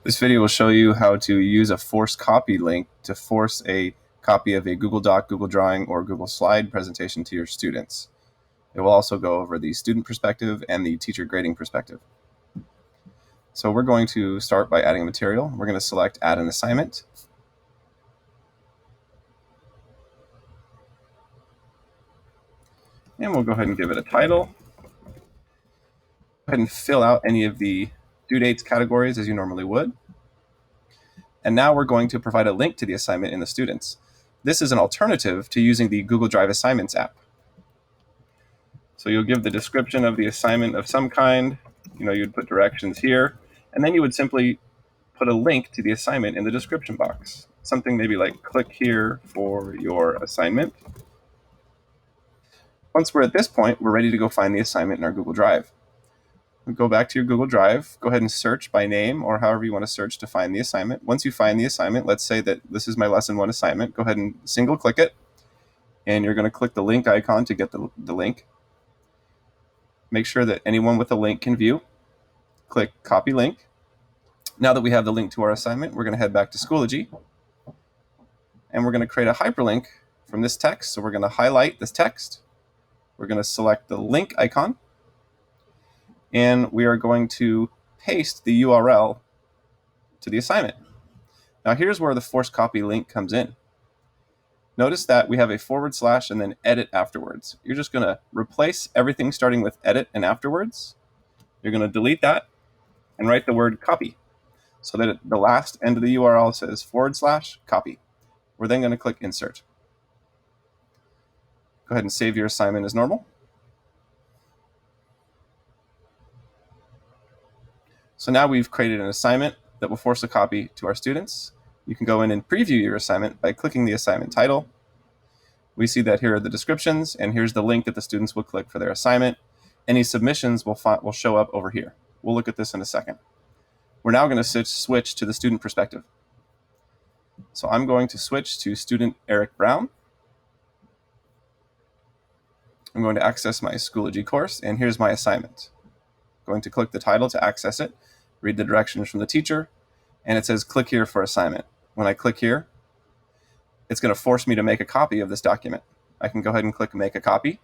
This video will show you how to use a force copy link to force a copy of a Google Doc, Google Drawing, or Google Slide presentation to your students. It will also go over the student perspective and the teacher grading perspective. So we're going to start by adding a material. We're going to select Add an Assignment. And we'll go ahead and give it a title. Go ahead and fill out any of the due dates categories as you normally would. And now we're going to provide a link to the assignment in the students. This is an alternative to using the Google Drive Assignments app. So you'll give the description of the assignment of some kind. You'd put directions here, and then you would simply put a link to the assignment in the description box. Something maybe like click here for your assignment. Once we're at this point, we're ready to go find the assignment in our Google Drive. Go back to your Google Drive, go ahead and search by name or however you want to search to find the assignment. Once you find the assignment, let's say that this is my lesson 1 assignment, go ahead and single click it, and you're going to click the link icon to get the link. Make sure that anyone with a link can view. Click copy link. Now that we have the link to our assignment, we're going to head back to Schoology, and we're going to create a hyperlink from this text. So we're going to highlight this text. We're going to select the link icon, and we are going to paste the URL to the assignment. Now here's where the force copy link comes in. Notice that we have a / and then edit afterwards. You're just going to replace everything starting with edit and afterwards. You're going to delete that and write the word copy so that the last end of the URL says / copy. We're then going to click insert. Go ahead and save your assignment as normal. So now we've created an assignment that will force a copy to our students. You can go in and preview your assignment by clicking the assignment title. We see that here are the descriptions, and here's the link that the students will click for their assignment. Any submissions will show up over here. We'll look at this in a second. We're now going to switch to the student perspective. So I'm going to switch to student Eric Brown. I'm going to access my Schoology course, and here's my assignment. I'm going to click the title to access it, read the directions from the teacher, and it says click here for assignment. When I click here, it's going to force me to make a copy of this document. I can go ahead and click make a copy,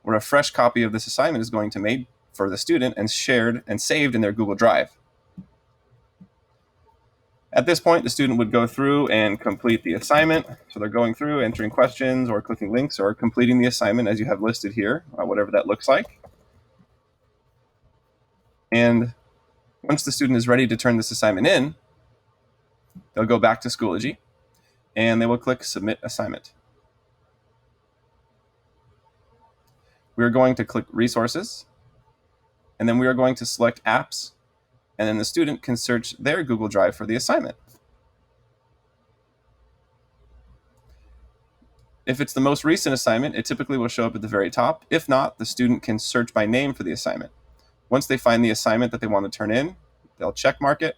where a fresh copy of this assignment is going to be made for the student and shared and saved in their Google Drive. At this point, the student would go through and complete the assignment. So they're going through, answering questions or clicking links or completing the assignment as you have listed here, whatever that looks like. And once the student is ready to turn this assignment in, they'll go back to Schoology and they will click Submit Assignment. We are going to click Resources, and then we are going to select Apps, and then the student can search their Google Drive for the assignment. If it's the most recent assignment, it typically will show up at the very top. If not, the student can search by name for the assignment. Once they find the assignment that they want to turn in, they'll check mark it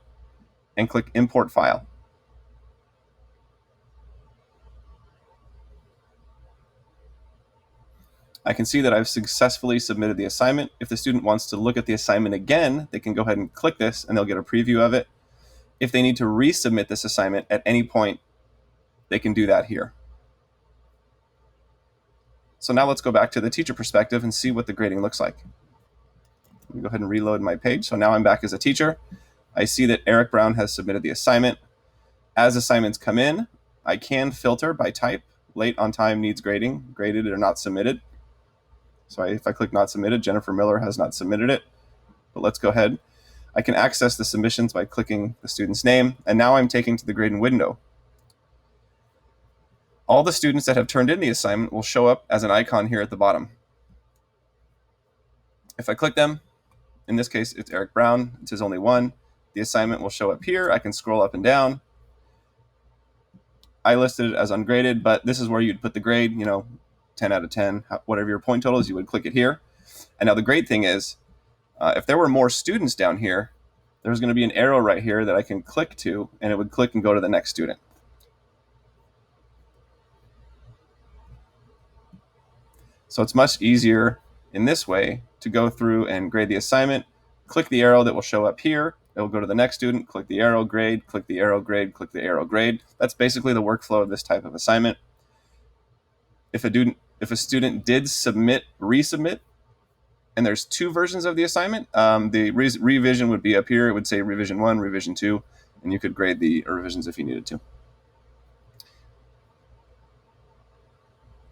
and click Import File. I can see that I've successfully submitted the assignment. If the student wants to look at the assignment again, they can go ahead and click this and they'll get a preview of it. If they need to resubmit this assignment at any point, they can do that here. So now let's go back to the teacher perspective and see what the grading looks like. Let me go ahead and reload my page. So now I'm back as a teacher. I see that Eric Brown has submitted the assignment. As assignments come in, I can filter by type: late, on time, needs grading, graded, or not submitted. So if I click not submitted, Jennifer Miller has not submitted it. But let's go ahead. I can access the submissions by clicking the student's name, and now I'm taken to the grading window. All the students that have turned in the assignment will show up as an icon here at the bottom. If I click them, in this case, it's Eric Brown. It says only one. The assignment will show up here. I can scroll up and down. I listed it as ungraded, but this is where you'd put the grade, 10 out of 10, whatever your point total is, you would click it here. And now the great thing is, if there were more students down here, there's going to be an arrow right here that I can click to, and it would click and go to the next student. So it's much easier in this way to go through and grade the assignment, click the arrow that will show up here, It'll go to the next student, click the arrow, grade, click the arrow, grade, click the arrow, grade. That's basically the workflow of this type of assignment. If a student did resubmit, and there's two versions of the assignment, the revision would be up here. It would say revision 1, revision 2, and you could grade the revisions if you needed to.